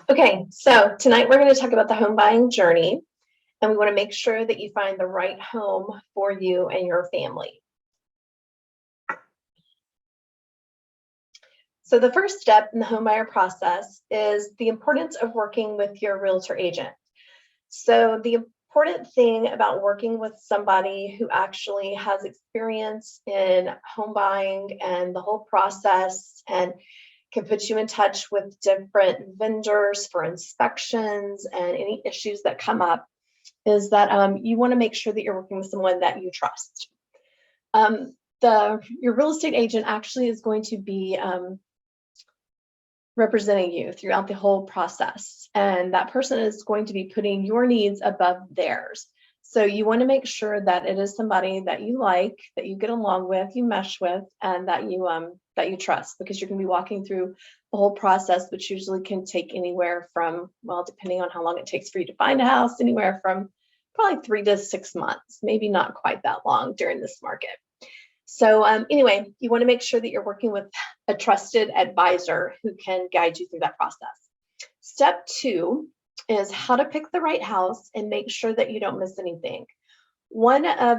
Okay, so tonight we're going to talk about the home buying journey, and we want to make sure that you find the right home for you and your family. So the first step in the home buyer process is the importance of working with your realtor agent. So the important thing about working with somebody who actually has experience in home buying and the whole process and can put you in touch with different vendors for inspections and any issues that come up is that you want to make sure that you're working with someone that you trust. Your real estate agent actually is going to be representing you throughout the whole process, and that person is going to be putting your needs above theirs. So you want to make sure that it is somebody that you like, that you get along with, you mesh with, and that you trust, because you're going to be walking through the whole process, which usually can take anywhere from, well, depending on how long it takes for you to find a house, anywhere from probably 3 to 6 months, maybe not quite that long during this market. So anyway, you want to make sure that you're working with a trusted advisor who can guide you through that process. Step 2 is how to pick the right house and make sure that you don't miss anything. One of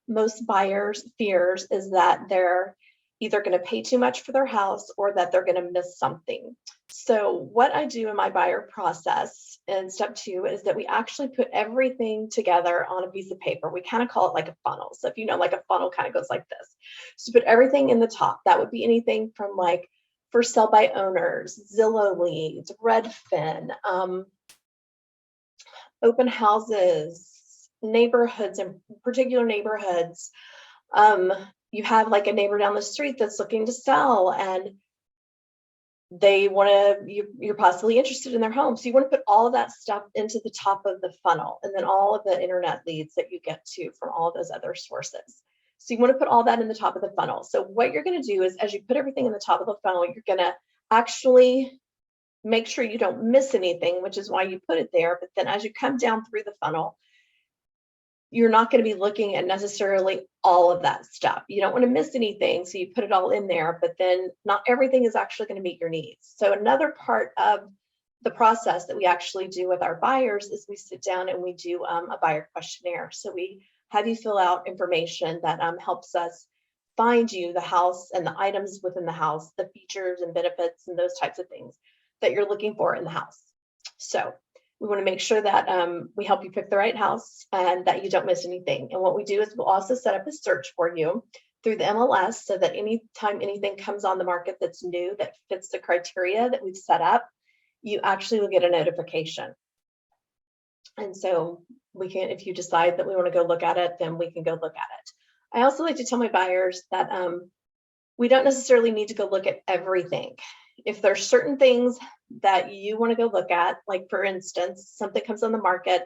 most buyers' fears is that they're either going to pay too much for their house or that they're going to miss something. So what I do in my buyer process in step 2 is that we actually put everything together on a piece of paper. We kind of call it like a funnel. So if you know, like a funnel kind of goes like this. So put everything in the top. That would be anything from like for sale by owners, Zillow leads, Redfin, open houses, neighborhoods, and particular neighborhoods. You have like a neighbor down the street that's looking to sell, and they want to, you're possibly interested in their home. So you want to put all of that stuff into the top of the funnel, and then all of the internet leads that you get to from all of those other sources. So you want to put all that in the top of the funnel. So what you're going to do is, as you put everything in the top of the funnel, you're going to actually make sure you don't miss anything, which is why you put it there. But then as you come down through the funnel, you're not going to be looking at necessarily all of that stuff. You don't want to miss anything, so you put it all in there, but then not everything is actually going to meet your needs. So another part of the process that we actually do with our buyers is we sit down and we do a buyer questionnaire. So we have you fill out information that helps us find you the house and the items within the house, the features and benefits and those types of things that you're looking for in the house. So we want to make sure that we help you pick the right house and that you don't miss anything. And what we do is we'll also set up a search for you through the MLS, so that anytime anything comes on the market that's new, that fits the criteria that we've set up, you actually will get a notification. And so we can, if you decide that we want to go look at it, then we can go look at it. I also like to tell my buyers that we don't necessarily need to go look at everything. If there's certain things that you want to go look at, like for instance, something comes on the market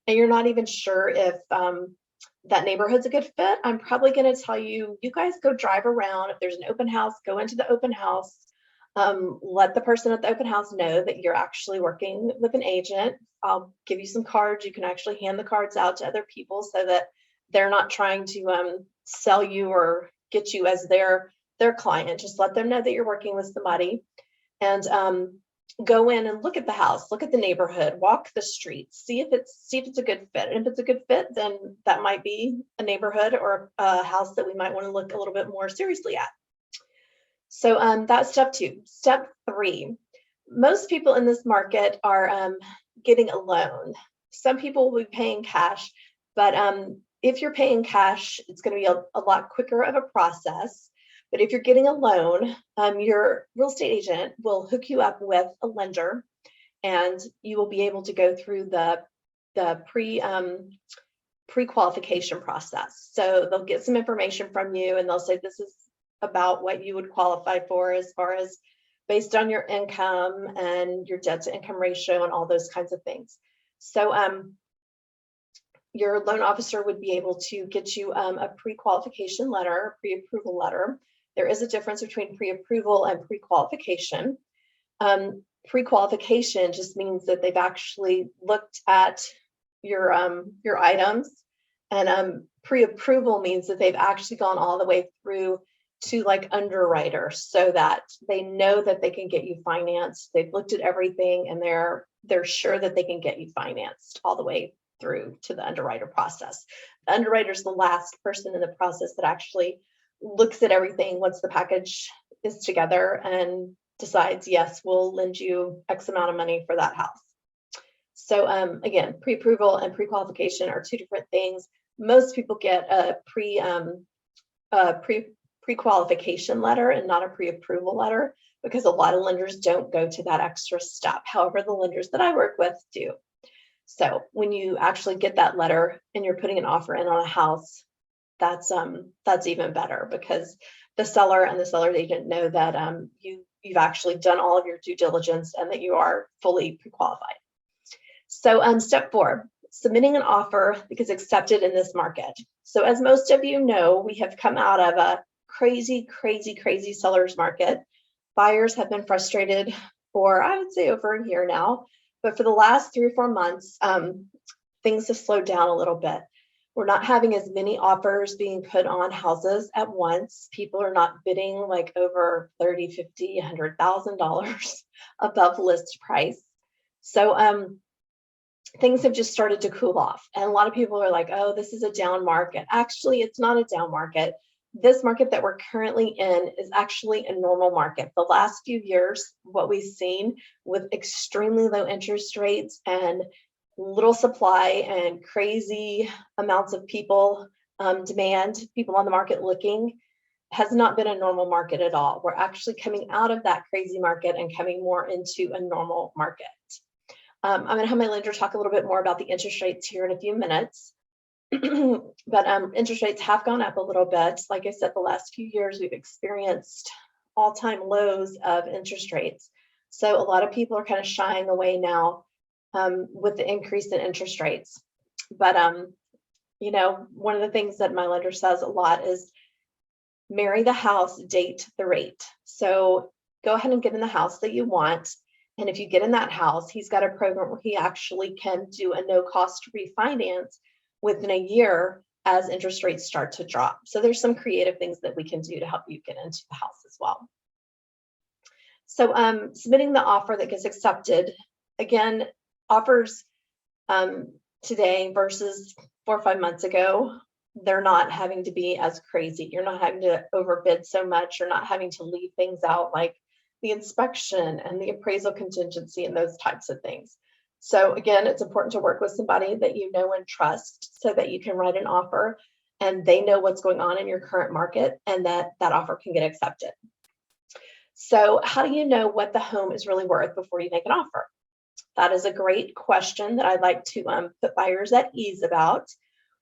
and you're not even sure if that neighborhood's a good fit, I'm probably going to tell you, you guys go drive around. If there's an open house, go into the open house. Let the person at the open house know that you're actually working with an agent. I'll give you some cards. You can actually hand the cards out to other people so that they're not trying to sell you or get you as their client. Just let them know that you're working with somebody, and go in and look at the house, look at the neighborhood, walk the streets, see if it's a good fit. And if it's a good fit, then that might be a neighborhood or a house that we might want to look a little bit more seriously at. So that's step 2. Step 3, most people in this market are getting a loan. Some people will be paying cash, but if you're paying cash, it's going to be a lot quicker of a process. But if you're getting a loan, your real estate agent will hook you up with a lender, and you will be able to go through the pre-qualification process. So they'll get some information from you, and they'll say this is about what you would qualify for as far as based on your income and your debt to income ratio and all those kinds of things. So your loan officer would be able to get you a pre-qualification letter, pre-approval letter. There is a difference between pre-approval and pre-qualification. Pre-qualification just means that they've actually looked at your items, and pre-approval means that they've actually gone all the way through to like underwriters so that they know that they can get you financed. They've looked at everything and they're sure that they can get you financed all the way through to the underwriter process. The underwriter is the last person in the process that actually looks at everything once the package is together and decides, yes, we'll lend you X amount of money for that house. So again, pre-approval and pre-qualification are two different things. Most people get a pre-qualification letter and not a pre-approval letter because a lot of lenders don't go to that extra step. However, the lenders that I work with do. So when you actually get that letter and you're putting an offer in on a house, that's even better because the seller and the seller's agent know that you've actually done all of your due diligence and that you are fully pre-qualified. So step 4, submitting an offer that gets accepted in this market. So as most of you know, we have come out of a crazy seller's market. Buyers have been frustrated for, I would say, over a year now. But for the last 3 or 4 months, things have slowed down a little bit. We're not having as many offers being put on houses at once. People are not bidding like over $30,000, $50,000, $100,000 above list price. So things have just started to cool off. And a lot of people are like, oh, this is a down market. Actually, it's not a down market. This market that we're currently in is actually a normal market. The last few years, what we've seen with extremely low interest rates and little supply and crazy amounts of people demand, people on the market looking, has not been a normal market at all. We're actually coming out of that crazy market and coming more into a normal market. I'm going to have my lender talk a little bit more about the interest rates here in a few minutes. But interest rates have gone up a little bit. Like I said, the last few years we've experienced all-time lows of interest rates. So a lot of people are kind of shying away now with the increase in interest rates. But you know, one of the things that my lender says a lot is marry the house, date the rate. So go ahead and get in the house that you want. And if you get in that house, he's got a program where he actually can do a no-cost refinance within a year as interest rates start to drop. So there's some creative things that we can do to help you get into the house as well. So submitting the offer that gets accepted, again, offers today versus 4 or 5 months ago, they're not having to be as crazy. You're not having to overbid so much. You're not having to leave things out like the inspection and the appraisal contingency and those types of things. So again, it's important to work with somebody that you know and trust so that you can write an offer and they know what's going on in your current market and that offer can get accepted. So how do you know what the home is really worth before you make an offer? That is a great question that I'd like to put buyers at ease about.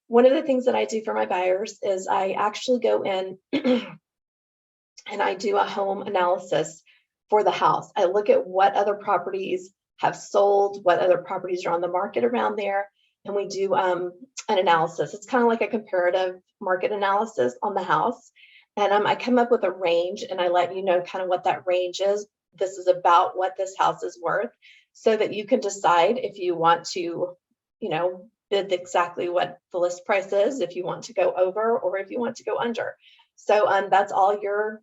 One of the things that I do for my buyers is I actually go in and I do a home analysis for the house. I look at what other properties have sold, what other properties are on the market around there, and we do an analysis. It's kind of like a comparative market analysis on the house. And I come up with a range and I let you know kind of what that range is. This is about what this house is worth so that you can decide if you want to, you know, bid exactly what the list price is, if you want to go over or if you want to go under. So that's all your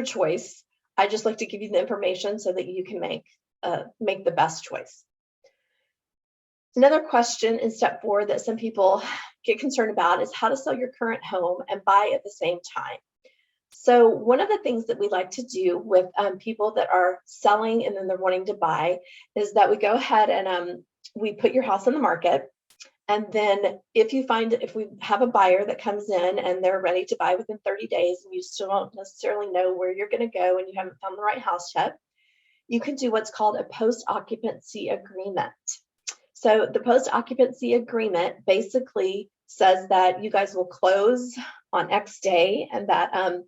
choice. I just like to give you the information so that you can make the best choice. Another question in step 4 that some people get concerned about is how to sell your current home and buy at the same time. So one of the things that we like to do with people that are selling and then they're wanting to buy is that we go ahead and we put your house on the market. And then if we have a buyer that comes in and they're ready to buy within 30 days and you still don't necessarily know where you're going to go and you haven't found the right house yet, you can do what's called a post-occupancy agreement. So the post-occupancy agreement basically says that you guys will close on X day and that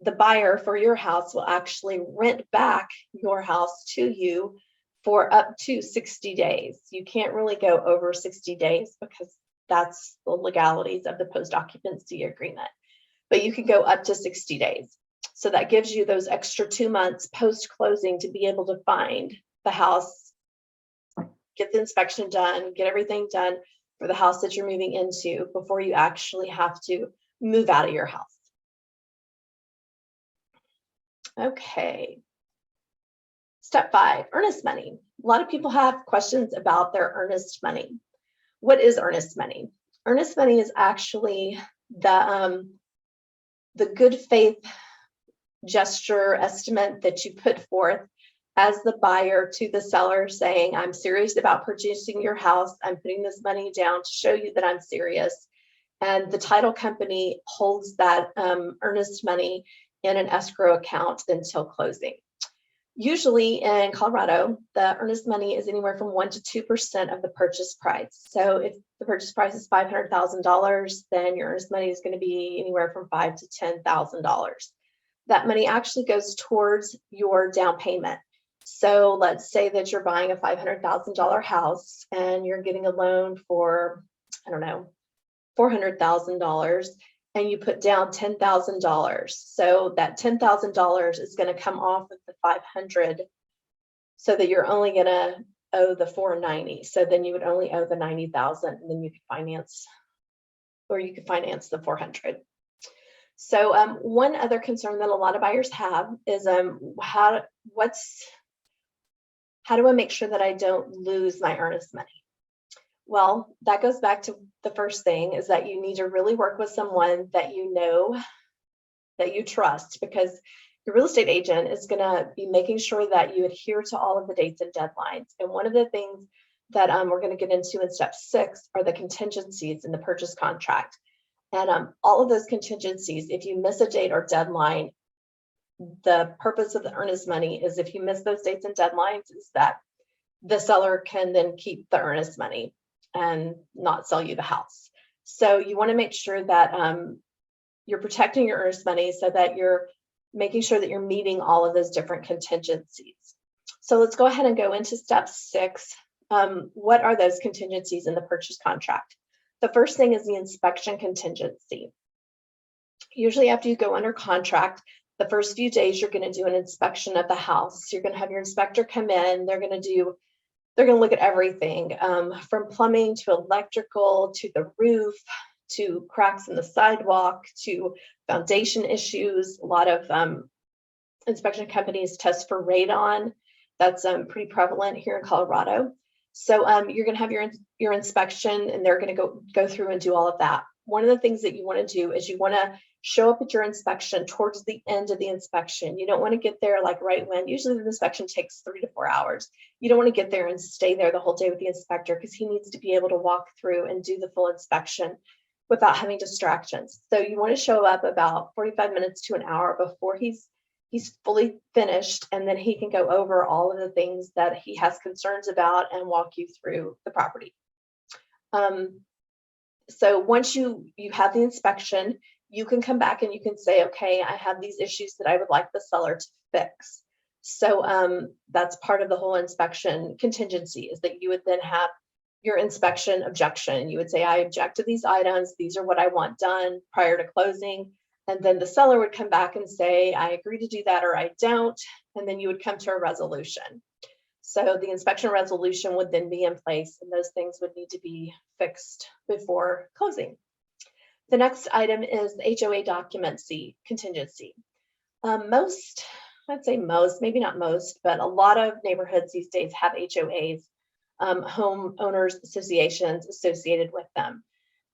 the buyer for your house will actually rent back your house to you for up to 60 days. You can't really go over 60 days because that's the legalities of the post-occupancy agreement. But you can go up to 60 days. So that gives you those extra 2 months post-closing to be able to find the house, get the inspection done, get everything done for the house that you're moving into before you actually have to move out of your house. Okay. Step 5, earnest money. A lot of people have questions about their earnest money. What is earnest money? Earnest money is actually the good faith gesture estimate that you put forth as the buyer to the seller saying, I'm serious about purchasing your house. I'm putting this money down to show you that I'm serious. And the title company holds that earnest money in an escrow account until closing. Usually in Colorado, the earnest money is anywhere from 1% to 2% of the purchase price. So if the purchase price is $500,000, then your earnest money is going to be anywhere from $5,000 to $10,000. That money actually goes towards your down payment. So let's say that you're buying a $500,000 house and you're getting a loan for, I don't know, $400,000, and you put down $10,000. So that $10,000 is going to come off of the 500, so that you're only going to owe the 490. So then you would only owe the 90,000, and then you could finance, or you could finance the 400. So one other concern that a lot of buyers have is how do I make sure that I don't lose my earnest money? Well, that goes back to the first thing, is that you need to really work with someone that you know, that you trust, because your real estate agent is going to be making sure that you adhere to all of the dates and deadlines. And one of the things that we're going to get into in step 6 are the contingencies in the purchase contract. And all of those contingencies, if you miss a date or deadline, the purpose of the earnest money is, if you miss those dates and deadlines, is that the seller can then keep the earnest money and not sell you the house. So you want to make sure that you're protecting your earnest money, so that you're making sure that you're meeting all of those different contingencies. So let's go ahead and go into step 6. What are those contingencies in the purchase contract? The first thing is the inspection contingency. Usually after you go under contract, the first few days you're going to do an inspection of the house. You're going to have your inspector come in. They're going to look at everything, from plumbing to electrical to the roof to cracks in the sidewalk to foundation issues. A lot of inspection companies test for radon. That's pretty prevalent here in Colorado. So you're going to have your inspection, and they're going to go through and do all of that. One of the things that you want to do is you want to show up at your inspection towards the end of the inspection. You don't want to get there like right when. Usually the inspection takes 3 to 4 hours. You don't want to get there and stay there the whole day with the inspector, because he needs to be able to walk through and do the full inspection without having distractions. So you want to show up about 45 minutes to an hour before he's fully finished, and then he can go over all of the things that he has concerns about and walk you through the property. So once you have the inspection, you can come back and you can say, okay, I have these issues that I would like the seller to fix. So that's part of the whole inspection contingency, is that you would then have your inspection objection. You would say, I object to these items. These are what I want done prior to closing. And then the seller would come back and say, I agree to do that, or I don't. And then you would come to a resolution. So the inspection resolution would then be in place, and those things would need to be fixed before closing. The next item is the HOA documency contingency. I'd say most, maybe not most, but a lot of neighborhoods these days have HOAs, homeowners associations associated with them.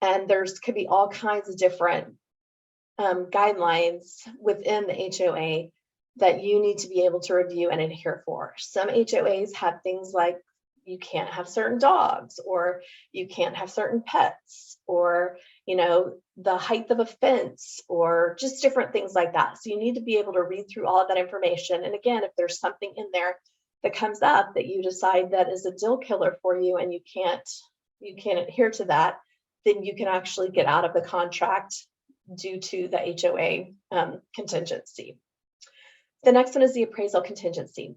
And could be all kinds of different guidelines within the HOA that you need to be able to review and adhere for. Some HOAs have things like you can't have certain dogs, or you can't have certain pets, or the height of a fence, or just different things like that. So you need to be able to read through all of that information. And again, if there's something in there that comes up that you decide that is a deal killer for you, and you can't adhere to that, then you can actually get out of the contract due to the HOA contingency. The next one is the appraisal contingency.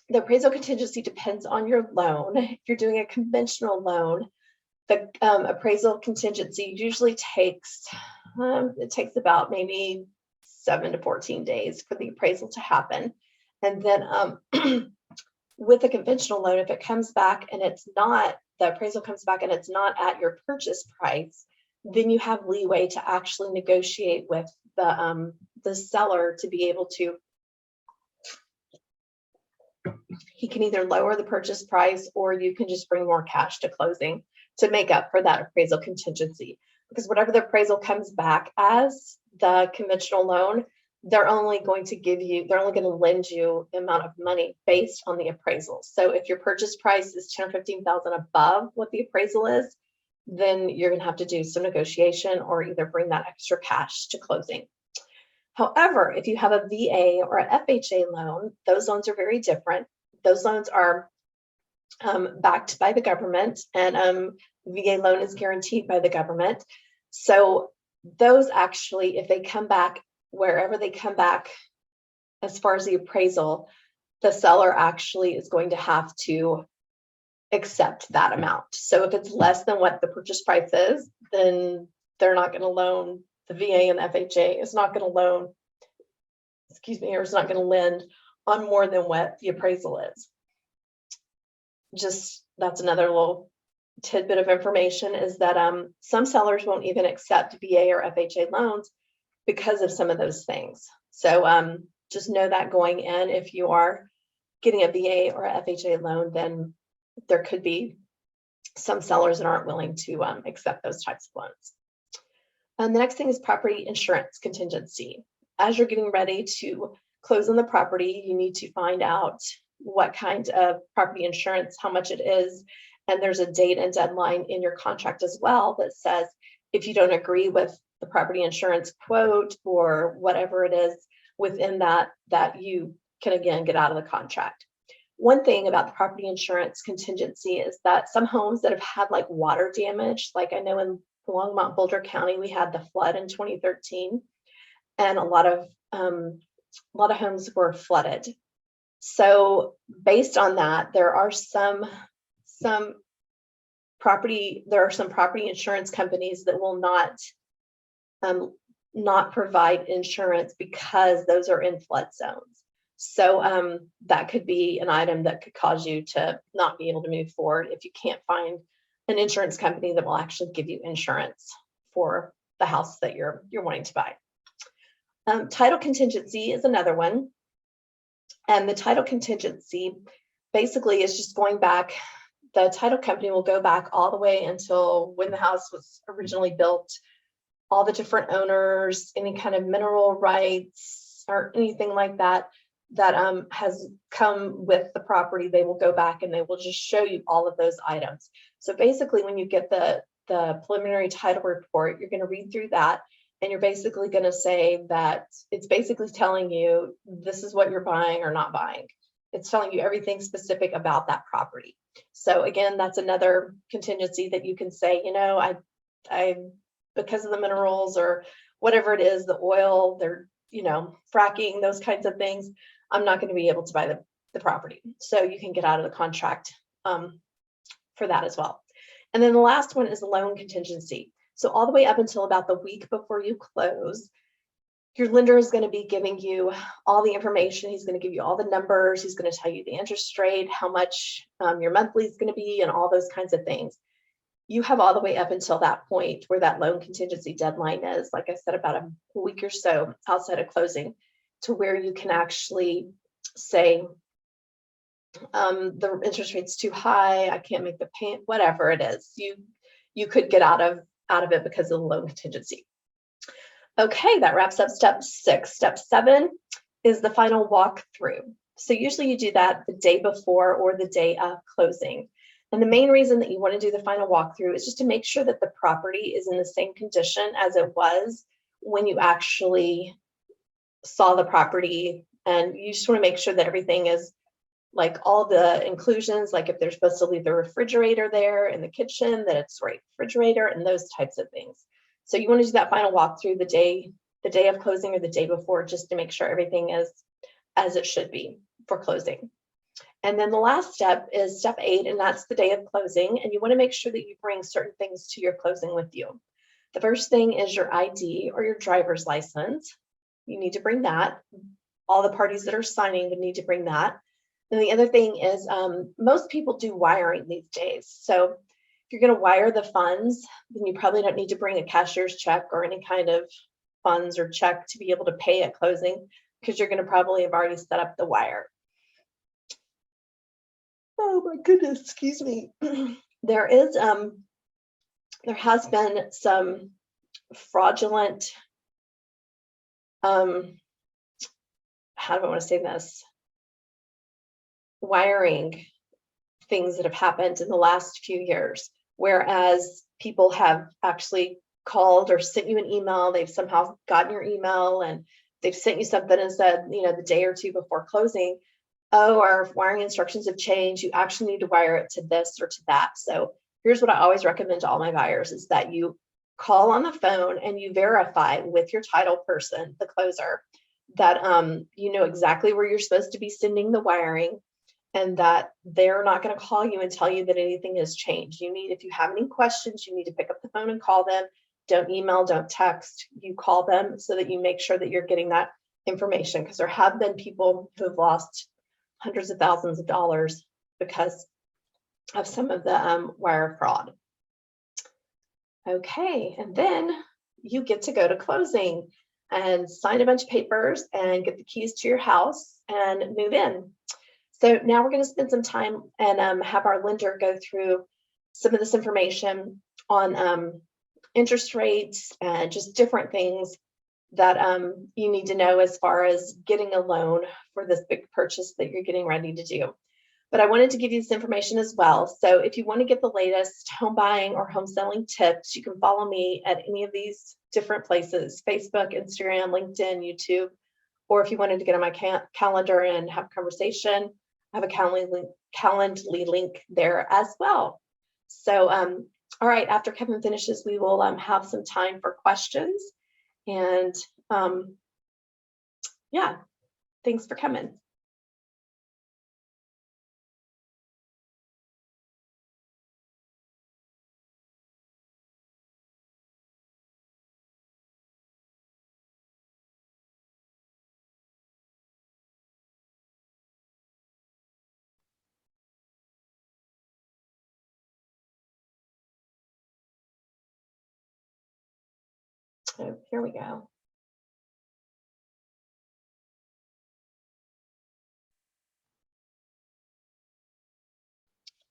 The appraisal contingency depends on your loan. If you're doing a conventional loan, the appraisal contingency usually takes about maybe 7 to 14 days for the appraisal to happen. And then with a conventional loan, if it comes back and the appraisal comes back and it's not at your purchase price, then you have leeway to actually negotiate with the seller to be able to, he can either lower the purchase price or you can just bring more cash to closing to make up for that appraisal contingency. Because whatever the appraisal comes back as, the conventional loan, they're only going to lend you the amount of money based on the appraisal. So if your purchase price is 10 or 15,000 above what the appraisal is, then you're going to have to do some negotiation or either bring that extra cash to closing. However, if you have a VA or an FHA loan, those loans are very different. Those loans are backed by the government, and VA loan is guaranteed by the government. So those actually, if they come back, wherever they come back, as far as the appraisal, the seller actually is going to have to accept that amount. So if it's less than what the purchase price is, then they're not going to loan, the VA and the FHA is not going to loan, or it's not going to lend on more than what the appraisal is. Just, that's another little tidbit of information, is that some sellers won't even accept VA or FHA loans because of some of those things. So just know that going in, if you are getting a VA or a FHA loan, then there could be some sellers that aren't willing to accept those types of loans. And the next thing is property insurance contingency. As you're getting ready to close on the property, you need to find out what kind of property insurance, how much it is, and there's a date and deadline in your contract as well that says if you don't agree with the property insurance quote or whatever it is within that you can again get out of the contract. One thing about the property insurance contingency is that some homes that have had like water damage, like I know in Longmont, Boulder County, we had the flood in 2013, and a lot of homes were flooded. So based on that, there are some property insurance companies that will not provide insurance because those are in flood zones. So that could be an item that could cause you to not be able to move forward if you can't find an insurance company that will actually give you insurance for the house that you're wanting to buy. Title contingency is another one. And the title contingency basically is just going back. The title company will go back all the way until when the house was originally built, all the different owners, any kind of mineral rights or anything like that has come with the property. They will go back and they will just show you all of those items. So basically, when you get the preliminary title report, you're going to read through that, and you're basically going to say that it's basically telling you this is what you're buying or not buying. It's telling you everything specific about that property. So again, that's another contingency that you can say, you know, I because of the minerals or whatever it is, the oil, they're, you know, fracking, those kinds of things, I'm not going to be able to buy the property. So you can get out of the contract for that as well. And then the last one is the loan contingency. So all the way up until about the week before you close, your lender is going to be giving you all the information. He's going to give you all the numbers. He's going to tell you the interest rate, how much your monthly is going to be, and all those kinds of things. You have all the way up until that point where that loan contingency deadline is, like I said, about a week or so outside of closing, to where you can actually say, the interest rate's too high, I can't make the payment, whatever it is. You could get out of it because of the loan contingency. Okay, that wraps up step 6. Step 7 is the final walkthrough. So usually you do that the day before or the day of closing. And the main reason that you want to do the final walkthrough is just to make sure that the property is in the same condition as it was when you actually saw the property. And you just want to make sure that everything is like all the inclusions, like if they're supposed to leave the refrigerator there in the kitchen, that it's the right refrigerator and those types of things. So you want to do that final walkthrough the day of closing or the day before, just to make sure everything is as it should be for closing. And then the last step is step 8, and that's the day of closing. And you want to make sure that you bring certain things to your closing with you. The first thing is your ID or your driver's license. You need to bring that. All the parties that are signing would need to bring that. And the other thing is most people do wiring these days. So if you're going to wire the funds, then you probably don't need to bring a cashier's check or any kind of funds or check to be able to pay at closing, because you're going to probably have already set up the wire. Oh my goodness, excuse me. There has been some fraudulent, how do I want to say this, wiring things that have happened in the last few years, whereas people have actually called or sent you an email, they've somehow gotten your email and they've sent you something and said, the day or two before closing, oh, our wiring instructions have changed, you actually need to wire it to this or to that. So here's what I always recommend to all my buyers is that you call on the phone and you verify with your title person, the closer, that you know exactly where you're supposed to be sending the wiring, and that they're not going to call you and tell you that anything has changed. If you have any questions, you need to pick up the phone and call them. Don't email, don't text, you call them so that you make sure that you're getting that information, because there have been people who have lost hundreds of thousands of dollars because of some of the wire fraud. Okay, and then you get to go to closing and sign a bunch of papers and get the keys to your house and move in. So now we're going to spend some time and have our lender go through some of this information on interest rates and just different things that you need to know as far as getting a loan for this big purchase that you're getting ready to do. But I wanted to give you this information as well. So if you want to get the latest home buying or home selling tips, you can follow me at any of these different places: Facebook, Instagram, LinkedIn, YouTube. Or if you wanted to get on my calendar and have a conversation, I have a Calendly link there as well. So, all right, after Kevin finishes, we will have some time for questions. And yeah, thanks for coming. So here we go.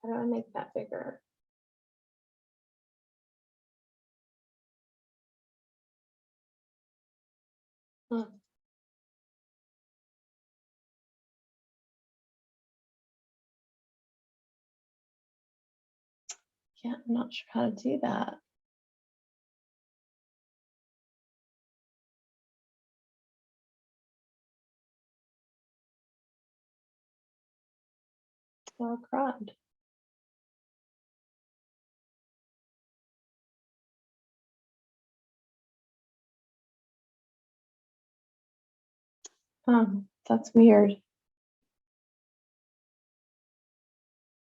How do I make that bigger? Huh. Yeah, I'm not sure how to do that. Oh, crud. That's weird.